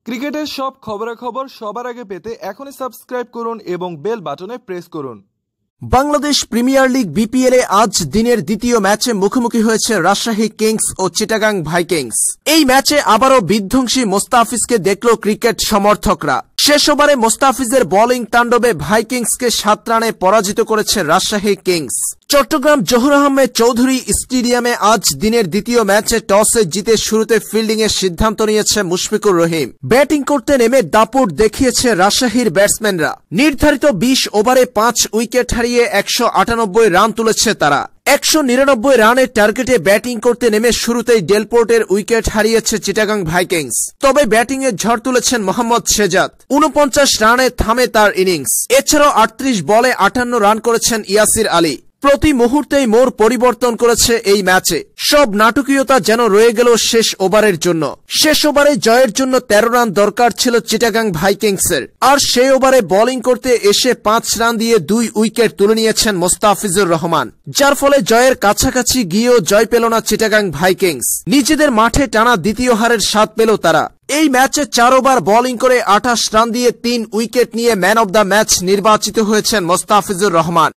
ক্রিকেটের সব খবরাখবর সবার আগে পেতে এখনই সাবস্ক্রাইব করুন এবং বেল বাটনে প্রেস করুন। বাংলাদেশ প্রিমিয়ার লিগ বিপিএলে আজ দিনের দ্বিতীয় ম্যাচে মুখোমুখি হয়েছে রাজশাহী কিংস ও চিটাগাং ভাইকিংস। এই ম্যাচে আবারও বিধ্বংসী মোস্তাফিজকে দেখল ক্রিকেট সমর্থকরা। শেষ ওভারে মোস্তাফিজের বোলিং তাণ্ডবে ভাইকিংসকে 7 রানে পরাজিত করেছে রাজশাহী কিংস। চট্টগ্রাম জহুর আহমেদ চৌধুরী স্টেডিয়ামে আজ দিনের দ্বিতীয় ম্যাচে টসে জিতে শুরুতে ফিল্ডিংয়ের সিদ্ধান্ত নিয়েছে মুশফিকুর রহিম। ব্যাটিং করতে নেমে দাপট দেখিয়েছে রাজশাহীর ব্যাটসম্যানরা। নির্ধারিত 20 ওভারে 5 উইকেট হারিয়ে 198 রান তুলেছে তারা। 199 রানের টার্গেটে ব্যাটিং করতে নেমে শুরুতেই ডেলপোর্টের উইকেট হারিয়েছে চিটাগাং ভাইকিংস। তবে ব্যাটিংয়ে ঝড় তুলেছেন মোহাম্মদ শেজাদ। 49 রানে থামে তার ইনিংস। এছাড়াও 38 বলে 58 রান করেছেন ইয়াসির আলী। প্রতি মুহূর্তেই মোড় পরিবর্তন করেছে এই ম্যাচে। সব নাটকীয়তা যেন রয়ে গেল শেষ ওভারের জন্য। শেষ ওভারে জয়ের জন্য 13 রান দরকার ছিল চিটাগাং ভাইকিংসের, আর সেই ওভারে বোলিং করতে এসে 5 রান দিয়ে 2 উইকেট তুলে নিয়েছেন মোস্তাফিজুর রহমান, যার ফলে জয়ের কাছাকাছি গিয়েও জয় পেল না চিটাগাং ভাইকিংস। নিজেদের মাঠে টানা দ্বিতীয় হারের স্বাদ পেল তারা। এই ম্যাচে 4 ওভার বোলিং করে 28 রান দিয়ে 3 উইকেট নিয়ে ম্যান অব দ্য ম্যাচ নির্বাচিত হয়েছেন মোস্তাফিজুর রহমান।